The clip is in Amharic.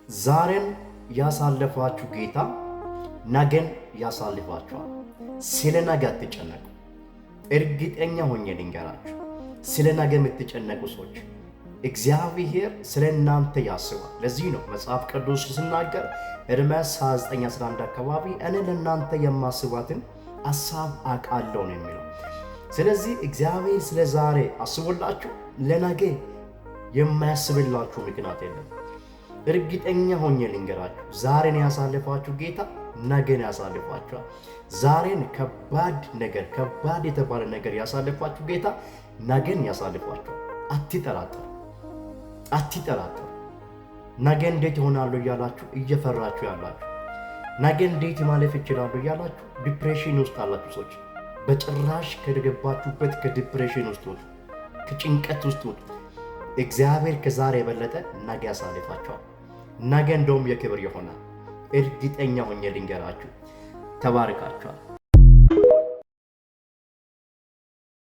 ዛሬን ያሳለፋችሁ ጌታ ነገን ያሳልፋችኋል። ስለ ነገ አትጨነቁ። እርግጠኛ ሆኜ ልንገራችሁ፣ ስለ ነገ የምትጨነቁ ሰዎች እግዚአብሔር ስለ እናንተ ያስባል። ለዚህ ነው መጽሐፍ ቅዱስ ሲናገር ኤርምያስ 29:11 አካባቢ እኔ ለእናንተ የማስባትን ሐሳብ አውቃለሁ ነው የሚለው። ስለዚህ እግዚአብሔር ስለ ዛሬ አስቦላችሁ ለነገ የማያስብላችሁ ምክንያት የለም። እርግጠኛ ሆኜ ልንገራችሁ፣ ዛሬን ያሳልፋችሁ ጌታ ነገን ያሳልፋችኋል። ዛሬን ከባድ የተባለ ነገር ያሳልፋችሁ ጌታ ነገን ያሳልፋችኋል። አትጠራጠሩ። ነገ እንዴት ይሆናሉ እያላችሁ እየፈራችሁ ያላችሁ፣ ነገ እንዴት ማለፍ ይችላሉ እያላችሁ ዲፕሬሽን ውስጥ አላችሁ ሰዎች በጭራሽ ከገባችሁበት ከዲፕሬሽን ውስጥ ወጡ፣ ከጭንቀት ውስጥ ወጡ። እግዚአብሔር ከዛሬ የበለጠ ነገ ያሳልፋችኋል። ነገ እንደውም የክብር ይሆናል። እርግጠኛ ሆኜ ልንገራችሁ። ተባርካችኋል።